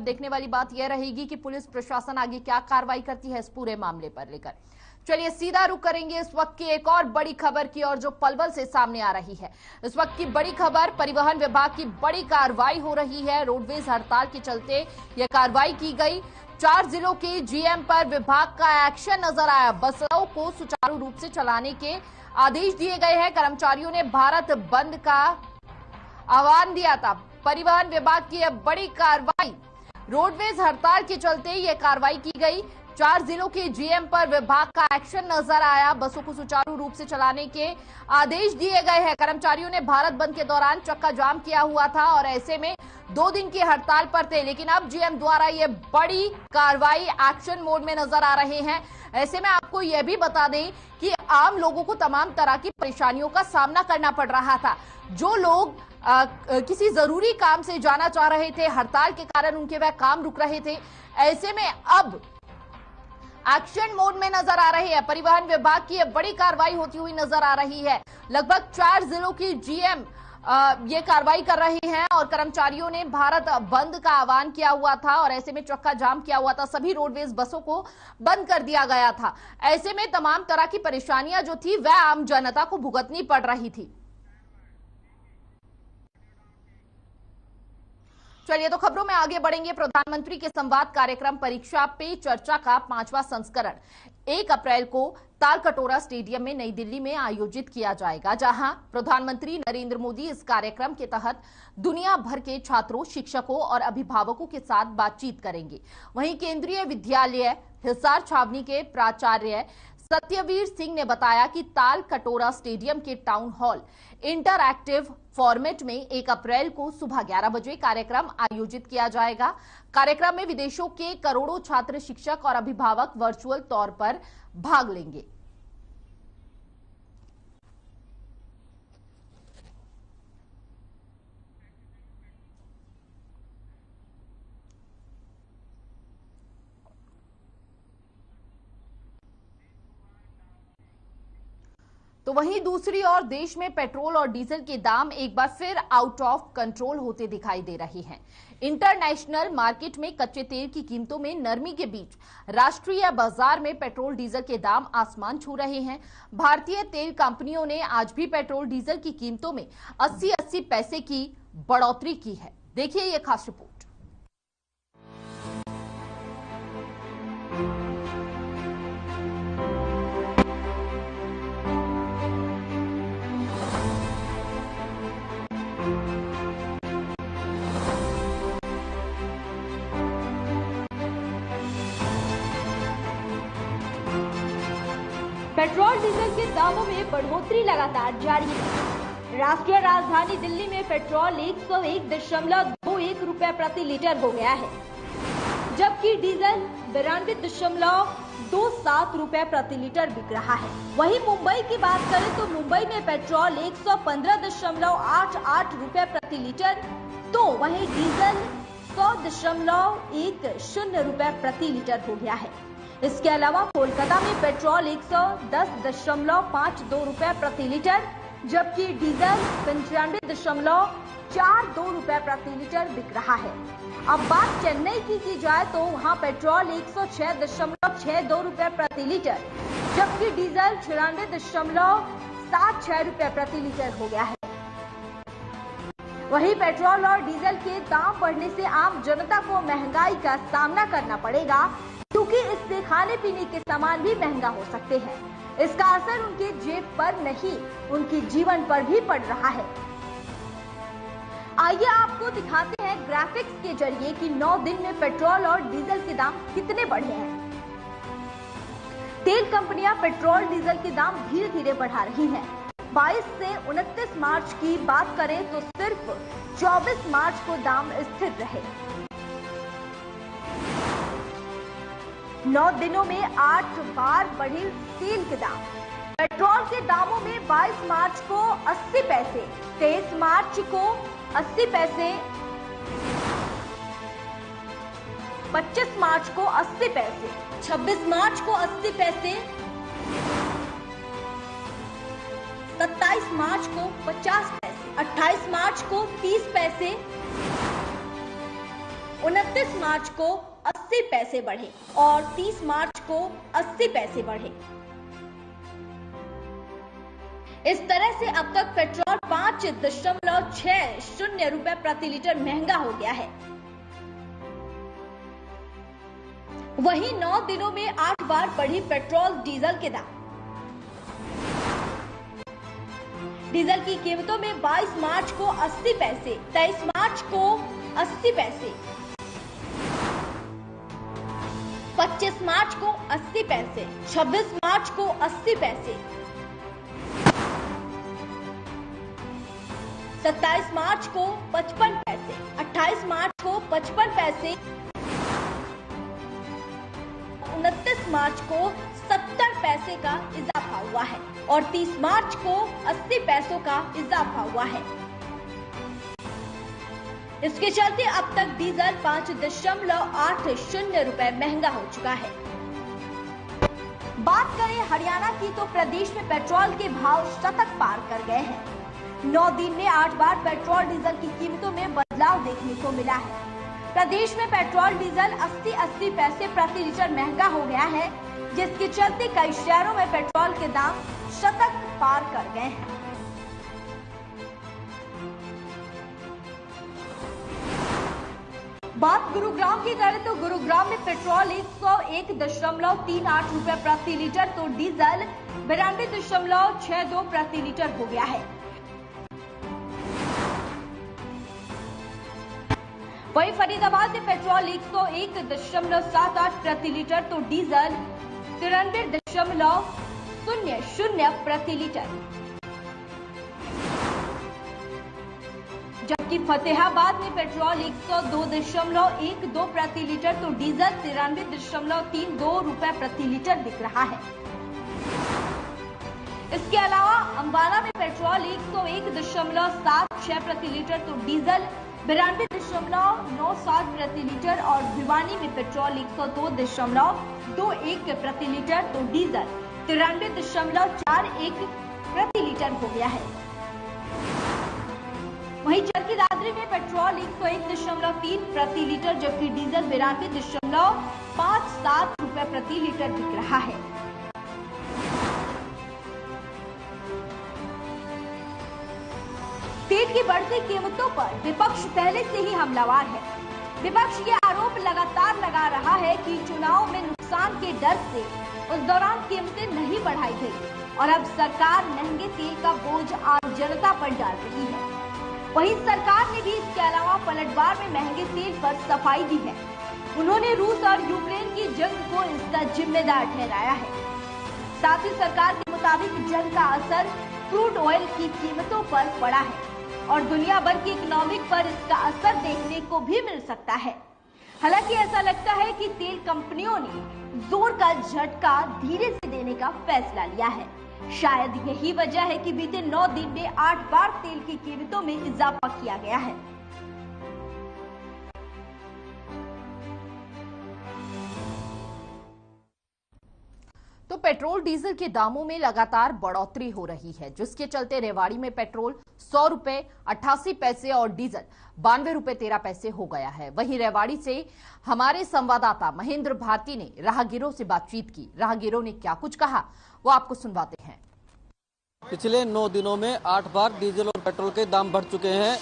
देखने वाली बात यह रहेगी कि पुलिस प्रशासन आगे क्या कार्रवाई करती है इस पूरे मामले पर लेकर। चलिए सीधा रुख करेंगे इस वक्त की एक और बड़ी खबर की और जो पलवल से सामने आ रही है। इस वक्त की बड़ी खबर, परिवहन विभाग की बड़ी कार्रवाई हो रही है। रोडवेज हड़ताल के चलते यह कार्रवाई की गई। 4 जिलों के जीएम पर विभाग का एक्शन नजर आया। बसों को सुचारू रूप से चलाने के आदेश दिए गए हैं। कर्मचारियों ने भारत बंद का आह्वान दिया था। परिवहन विभाग की यह बड़ी कार्रवाई, रोडवेज हड़ताल के चलते यह कार्रवाई की गई। 4 जिलों के जीएम पर विभाग का एक्शन नजर आया। बसों को सुचारू रूप से चलाने के आदेश दिए गए हैं। कर्मचारियों ने भारत बंद के दौरान चक्का जाम किया हुआ था और ऐसे में 2 दिन की हड़ताल पर थे, लेकिन अब जीएम द्वारा यह बड़ी कार्रवाई एक्शन मोड में नजर आ रहे हैं। ऐसे में आपको यह भी बता दें कि आम लोगों को तमाम तरह की परेशानियों का सामना करना पड़ रहा था। जो लोग किसी जरूरी काम से जाना चाह रहे थे, हड़ताल के कारण उनके वह काम रुक रहे थे, ऐसे में अब एक्शन मोड में नजर आ रही है। परिवहन विभाग की यह बड़ी कार्रवाई होती हुई नजर आ रही है। लगभग 4 जिलों की जीएम ये कार्रवाई कर रहे हैं और कर्मचारियों ने भारत बंद का आह्वान किया हुआ था और ऐसे में चक्का जाम किया हुआ था। सभी रोडवेज बसों को बंद कर दिया गया था। ऐसे में तमाम तरह की परेशानियां जो थी वह आम जनता को भुगतनी पड़ रही थी। चलिए तो खबरों में आगे बढ़ेंगे। प्रधानमंत्री के संवाद कार्यक्रम परीक्षा पे चर्चा का 5वां संस्करण 1 अप्रैल को तालकटोरा स्टेडियम में नई दिल्ली में आयोजित किया जाएगा, जहां प्रधानमंत्री नरेंद्र मोदी इस कार्यक्रम के तहत दुनिया भर के छात्रों, शिक्षकों और अभिभावकों के साथ बातचीत करेंगे। वहीं केंद्रीय विद्यालय हिसार छावनी के प्राचार्य सत्यवीर सिंह ने बताया कि तालकटोरा स्टेडियम के टाउन हॉल इंटरएक्टिव फॉर्मेट में 1 अप्रैल को सुबह 11 बजे कार्यक्रम आयोजित किया जाएगा। कार्यक्रम में विदेशों के करोड़ों छात्र, शिक्षक और अभिभावक वर्चुअल तौर पर भाग लेंगे। तो वहीं दूसरी ओर देश में पेट्रोल और डीजल के दाम एक बार फिर आउट ऑफ कंट्रोल होते दिखाई दे रहे हैं। इंटरनेशनल मार्केट में कच्चे तेल की कीमतों में नरमी के बीच राष्ट्रीय बाजार में पेट्रोल डीजल के दाम आसमान छू रहे हैं। भारतीय तेल कंपनियों ने आज भी पेट्रोल डीजल की कीमतों में 80-80 पैसे की बढ़ोतरी की है। देखिए ये खास रिपोर्ट। पेट्रोल डीजल के दामों में बढ़ोतरी लगातार जारी है। राष्ट्रीय राजधानी दिल्ली में पेट्रोल 101.21 रुपए प्रति लीटर हो गया है, जबकि डीजल 92.27 रुपए प्रति लीटर बिक रहा है। वहीं मुंबई की बात करें तो मुंबई में पेट्रोल 115.88 रुपए प्रति लीटर, तो वहीं डीजल 100.10 रुपए प्रति लीटर हो गया है। इसके अलावा कोलकाता में पेट्रोल 110.52 रुपए प्रति लीटर, जबकि डीजल 95.42 रुपए प्रति लीटर बिक रहा है। अब बात चेन्नई की जाए तो वहां पेट्रोल 106.62 रुपए प्रति लीटर, जबकि डीजल 96.76 रुपए प्रति लीटर हो गया है। वहीं पेट्रोल और डीजल के दाम बढ़ने से आम जनता को महंगाई का सामना करना पड़ेगा, क्योंकि इससे खाने पीने के सामान भी महंगा हो सकते हैं। इसका असर उनके जेब पर नहीं, उनके जीवन पर भी पड़ रहा है। आइए आपको दिखाते हैं ग्राफिक्स के जरिए कि 9 दिन में पेट्रोल और डीजल के दाम कितने बढ़े हैं। तेल कंपनियां पेट्रोल डीजल के दाम धीरे धीरे बढ़ा रही हैं। 22 से 29 मार्च की बात करें तो सिर्फ 24 मार्च को दाम स्थिर रहे। 9 दिनों में 8 बार बढ़े तेल के दाम। पेट्रोल के दामों में 22 मार्च को 80 पैसे, 23 मार्च को 80 पैसे, 25 मार्च को 80 पैसे, 26 मार्च को 80 पैसे, 27 मार्च को 50 पैसे, 28 मार्च को 30 पैसे, 29 मार्च को 80 पैसे बढ़े और 30 मार्च को 80 पैसे बढ़े। इस तरह से अब तक पेट्रोल 5.60 रुपए प्रति लीटर महंगा हो गया है। वहीं 9 दिनों में 8 बार बढ़ी पेट्रोल डीजल के दाम। डीजल की कीमतों में 22 मार्च को 80 पैसे, 23 मार्च को 80 पैसे, 25 मार्च को 80 पैसे, 26 मार्च को 80 पैसे, 27 मार्च को 55 पैसे, 28 मार्च को 55 पैसे, 29 मार्च को 70 पैसे का इजाफा हुआ है और 30 मार्च को 80 पैसों का इजाफा हुआ है। इसके चलते अब तक डीजल 5.80 रुपए महंगा हो चुका है। बात करें हरियाणा की तो प्रदेश में पेट्रोल के भाव शतक पार कर गए हैं। 9 दिन में 8 बार पेट्रोल डीजल की कीमतों में बदलाव देखने को मिला है। प्रदेश में पेट्रोल डीजल 80 पैसे प्रति लीटर महंगा हो गया है, जिसके चलते कई शहरों में पेट्रोल के दाम शतक पार कर गए हैं। बात गुरुग्राम की करें तो गुरुग्राम में पेट्रोल 101.38 रुपए प्रति लीटर तो डीजल 92.62 प्रति लीटर हो गया है। वहीं फरीदाबाद में पेट्रोल 101.78 प्रति लीटर तो डीजल 93.00 प्रति लीटर, जबकि फतेहाबाद में पेट्रोल 102.12 प्रति लीटर तो डीजल 93.32 रुपए प्रति लीटर बिक रहा है। इसके अलावा अंबाला में पेट्रोल 101.76 प्रति लीटर तो डीजल 92.97 प्रति लीटर और भिवानी में पेट्रोल 102.21 प्रति लीटर तो डीजल 93.41 प्रति लीटर हो गया है। वहीं चरखी दादरी में पेट्रोल 101.3 प्रति लीटर जबकि डीजल 92.57 रुपए प्रति लीटर बिक रहा है। तेल की बढ़ती कीमतों पर विपक्ष पहले से ही हमलावर है। विपक्ष ये आरोप लगातार लगा रहा है कि चुनाव में नुकसान के डर से उस दौरान कीमतें नहीं बढ़ाई गई और अब सरकार महंगे तेल का बोझ आम जनता पर डाल रही है। वहीं सरकार ने भी इसके अलावा पलटवार में महंगे तेल पर सफाई दी है। उन्होंने रूस और यूक्रेन की जंग को इसका जिम्मेदार ठहराया है। साथ ही सरकार के मुताबिक जंग का असर क्रूड ऑयल की कीमतों पर पड़ा है और दुनिया भर की इकोनॉमिक पर इसका असर देखने को भी मिल सकता है। हालांकि ऐसा लगता है कि तेल कंपनियों ने जोर का झटका धीरे से देने का फैसला लिया है। शायद यही वजह है कि बीते 9 दिन में 8 बार तेल की कीमतों में इजाफा किया गया है। तो पेट्रोल डीजल के दामों में लगातार बढ़ोतरी हो रही है, जिसके चलते रेवाड़ी में पेट्रोल 100 रुपए 88 पैसे और डीजल 92 रुपए 13 पैसे हो गया है। वहीं रेवाड़ी से हमारे संवाददाता महेंद्र भारती ने राहगीरों से बातचीत की। राहगीरों ने क्या कुछ कहा वो आपको सुनवाते हैं। पिछले 9 दिनों में 8 बार डीजल और पेट्रोल के दाम बढ़ चुके हैं।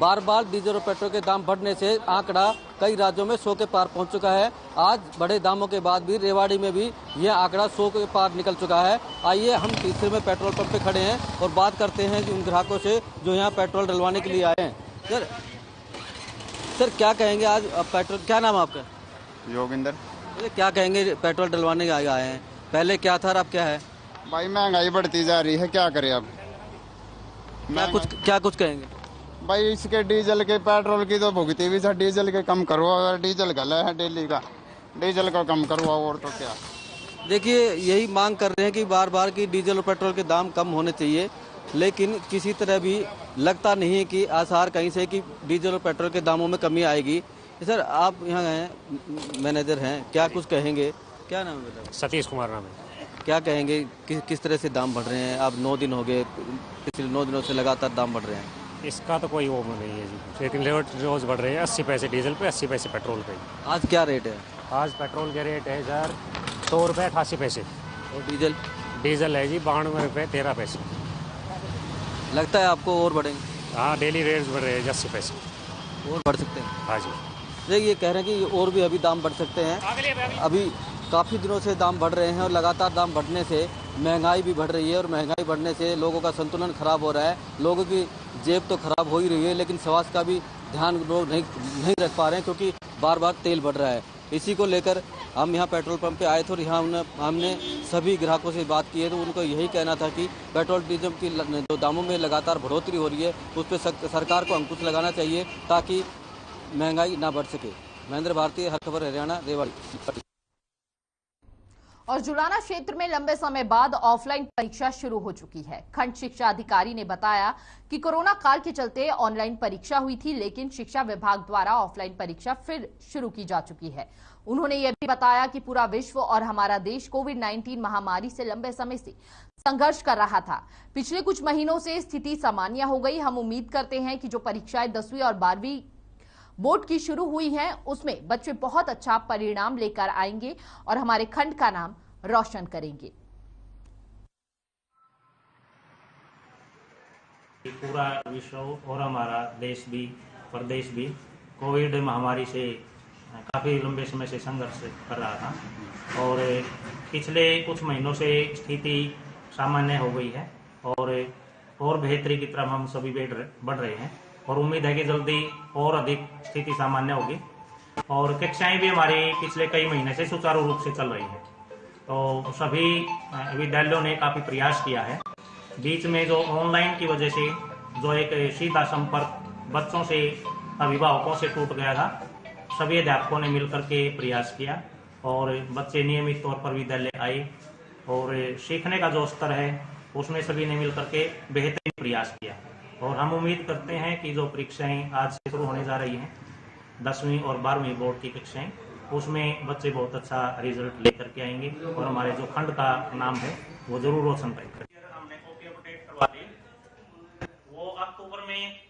बार बार डीजल और पेट्रोल के दाम बढ़ने से आंकड़ा कई राज्यों में 100 के पार पहुंच चुका है। आज बड़े दामों के बाद भी रेवाड़ी में भी यह आंकड़ा 100 के पार निकल चुका है। आइए हम तीसरे में पेट्रोल पंप पे खड़े हैं और बात करते हैं उन ग्राहकों से जो यहाँ पेट्रोल डलवाने के लिए आए हैं। सर क्या कहेंगे आज पेट्रोल, क्या नाम है आपका? योगिंदर। क्या कहेंगे पेट्रोल डलवाने आए हैं, पहले क्या था और अब क्या है? भाई महंगाई बढ़ती जा रही है, क्या करें अब। क्या कुछ कहेंगे? भाई इसके डीजल के पेट्रोल की तो भुगती भी था, डीजल के कम करवाओ, डीजल गला है डेली का, डीजल का कम करवाओ और तो क्या। देखिए यही मांग कर रहे हैं कि बार बार की डीजल और पेट्रोल के दाम कम होने चाहिए, लेकिन किसी तरह भी लगता नहीं है कि आसार कहीं से कि डीजल और पेट्रोल के दामों में कमी आएगी। सर आप यहाँ हैं, मैनेजर हैं, क्या कुछ कहेंगे? क्या नाम है बेटा? सतीश कुमार नाम है। क्या कहेंगे किस तरह से दाम बढ़ रहे हैं? अब 9 दिन हो गए, पिछले 9 दिनों से लगातार दाम बढ़ रहे हैं। इसका तो कोई वो नहीं है जी, लेकिन रेट रोज बढ़ रहे हैं। 80 पैसे डीजल पे, 80 पैसे पेट्रोल पे। आज क्या रेट है? आज पेट्रोल के रेट है सर 100 रुपये 88 पैसे। और डीजल? डीजल है जी 92 रुपये 13 पैसे। लगता है आपको और बढ़ेंगे? हाँ, डेली रेट्स बढ़ रहे हैं 80 पैसे और बढ़ सकते हैं? हाँ जी। देखिए ये कह रहे हैं कि और भी अभी दाम बढ़ सकते हैं। अभी काफ़ी दिनों से दाम बढ़ रहे हैं और लगातार दाम बढ़ने से महंगाई भी बढ़ रही है और महंगाई बढ़ने से लोगों का संतुलन खराब हो रहा है। लोगों की जेब तो खराब हो ही रही है, लेकिन स्वास्थ्य का भी ध्यान लोग नहीं रख पा रहे हैं क्योंकि बार बार तेल बढ़ रहा है। इसी को लेकर हम यहाँ पेट्रोल पंप पे आए थे और यहाँ हमने सभी ग्राहकों से बात की है तो उनको यही कहना था कि पेट्रोल डीजल की जो दामों में लगातार बढ़ोतरी हो रही है उस पर सरकार को अंकुश लगाना चाहिए ताकि महंगाई ना बढ़ सके। महेंद्र भारती, हर खबर हरियाणा, रेवाड़ी। और जुलाना क्षेत्र में लंबे समय बाद ऑफलाइन परीक्षा शुरू हो चुकी है। खंड शिक्षा अधिकारी ने बताया कि कोरोना काल के चलते ऑनलाइन परीक्षा हुई थी, लेकिन शिक्षा विभाग द्वारा ऑफलाइन परीक्षा फिर शुरू की जा चुकी है। उन्होंने यह भी बताया कि पूरा विश्व और हमारा देश कोविड-19 महामारी से लंबे समय से संघर्ष कर रहा था। पिछले कुछ महीनों से स्थिति सामान्य हो गई। हम उम्मीद करते हैं कि जो परीक्षाएं 10वीं और 12वीं बोर्ड की शुरू हुई हैं, उसमें बच्चे बहुत अच्छा परिणाम लेकर आएंगे और हमारे खंड का नाम रोशन करेंगे। पूरा विश्व और हमारा देश भी, प्रदेश भी कोविड महामारी से काफी लंबे समय से संघर्ष कर रहा था और पिछले कुछ महीनों से स्थिति सामान्य हो गई है और बेहतरी की तरफ हम सभी बढ़ रहे हैं और उम्मीद है कि जल्दी और अधिक स्थिति सामान्य होगी और कक्षाएं भी हमारी पिछले कई महीने से सुचारू रूप से चल रही है। तो सभी विद्यालयों ने काफी प्रयास किया है। बीच में जो ऑनलाइन की वजह से जो एक सीधा संपर्क बच्चों से, अभिभावकों से टूट गया था, सभी अध्यापकों ने मिलकर के प्रयास किया और बच्चे नियमित तौर पर विद्यालय आए और सीखने का जो स्तर है उसमें सभी ने मिलकर के बेहतरीन प्रयास किया और हम उम्मीद करते हैं कि जो परीक्षाएं आज से शुरू होने जा रही हैं 10वीं और 12वीं बोर्ड की कक्षाएं, उसमें बच्चे बहुत अच्छा रिजल्ट लेकर के आएंगे और हमारे जो खंड का नाम है वो जरूर रोशन करेंगे। हमने कॉपी अपडेट करवा दी, वो अक्टूबर में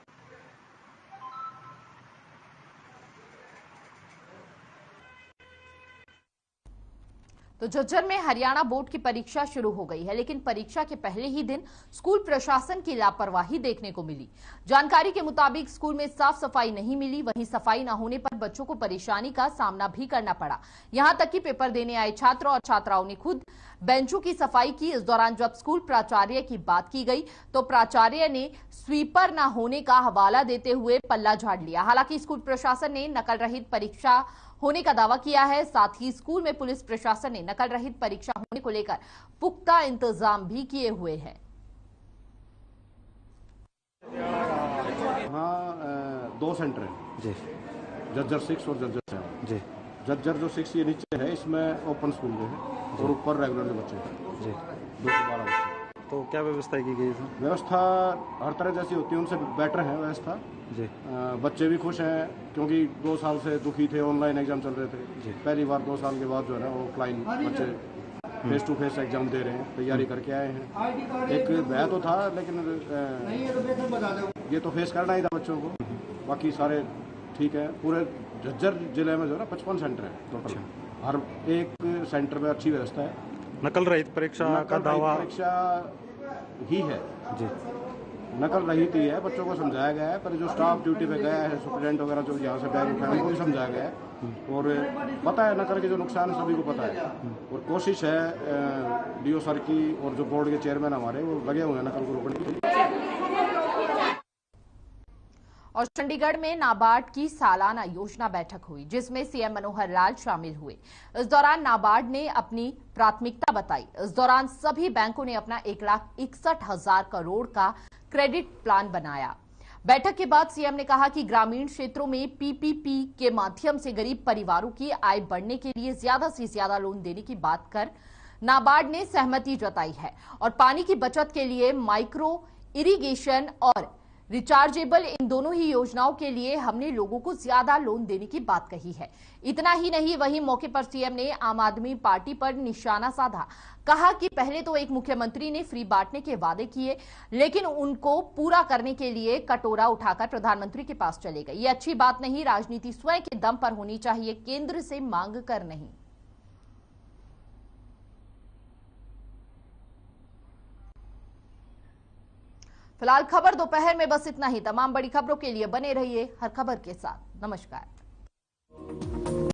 तो झज्जर में हरियाणा बोर्ड की परीक्षा शुरू हो गई है, लेकिन परीक्षा के पहले ही दिन स्कूल प्रशासन की लापरवाही देखने को मिली। जानकारी के मुताबिक स्कूल में साफ सफाई नहीं मिली, वहीं सफाई न होने पर बच्चों को परेशानी का सामना भी करना पड़ा। यहां तक कि पेपर देने आए छात्र और छात्राओं ने खुद बेंचों की सफाई की। इस दौरान जब स्कूल प्राचार्य की बात की गई तो प्राचार्य ने स्वीपर न होने का हवाला देते हुए पल्ला झाड़ लिया। हालांकि स्कूल प्रशासन ने नकल रहित परीक्षा होने का दावा किया है। साथ ही स्कूल में पुलिस प्रशासन ने नकल रहित परीक्षा होने को लेकर पुख्ता इंतजाम भी किए हुए हैं। हाँ, 2 सेंटर हैं जी, झज्जर 6 और झज्जर 7 जी। झज्जर जो 6 ये नीचे है, इसमें ओपन स्कूल जो है और ऊपर रेगुलर जो बच्चे हैं जी, 2 से 12 बच्चे। तो क्या व्यवस्था की गई है? व्यवस्था हर तरह जैसी होती है उनसे बेटर है व्यवस्था जी। बच्चे भी खुश हैं क्योंकि 2 साल से दुखी थे, ऑनलाइन एग्जाम चल रहे थे जी। पहली बार 2 साल के बाद जो है ना ऑफलाइन बच्चे फेस टू फेस एग्जाम दे रहे हैं, तैयारी करके आए हैं। एक भय तो था लेकिन ये तो फेस करना ही था बच्चों को, बाकी सारे ठीक है। पूरे झज्जर जिले में जो है ना 55 सेंटर है टोटल, हर एक सेंटर में अच्छी व्यवस्था है। नकल रहित परीक्षा का दावा परीक्षा ही है जी, नकल रहित ही है। बच्चों को समझाया गया है, पर जो स्टाफ ड्यूटी पे गया है, स्टूडेंट वगैरह जो यहाँ से बैग उठाए उनको भी समझाया गया है और पता है नकल के जो नुकसान सभी को पता है और कोशिश है डीओ सर की और जो बोर्ड के चेयरमैन हमारे वो लगे हुए हैं नकल को रोकने के लिए। और चंडीगढ़ में नाबार्ड की सालाना योजना बैठक हुई जिसमें सीएम मनोहर लाल शामिल हुए। इस दौरान नाबार्ड ने अपनी प्राथमिकता बताई। इस दौरान सभी बैंकों ने अपना 1,61,000 करोड़ का क्रेडिट प्लान बनाया। बैठक के बाद सीएम ने कहा कि ग्रामीण क्षेत्रों में पीपीपी के माध्यम से गरीब परिवारों की आय बढ़ने के लिए ज्यादा से ज्यादा लोन देने की बात कर नाबार्ड ने सहमति जताई है और पानी की बचत के लिए माइक्रो इरिगेशन और रिचार्जेबल इन दोनों ही योजनाओं के लिए हमने लोगों को ज्यादा लोन देने की बात कही है। इतना ही नहीं, वहीं मौके पर सीएम ने आम आदमी पार्टी पर निशाना साधा। कहा कि पहले तो एक मुख्यमंत्री ने फ्री बांटने के वादे किए, लेकिन उनको पूरा करने के लिए कटोरा उठाकर प्रधानमंत्री के पास चले गए। ये अच्छी बात नहीं, राजनीति स्वयं के दम पर होनी चाहिए, केंद्र से मांग कर नहीं। फिलहाल खबर दोपहर में बस इतना ही। तमाम बड़ी खबरों के लिए बने रहिए हर खबर के साथ। नमस्कार।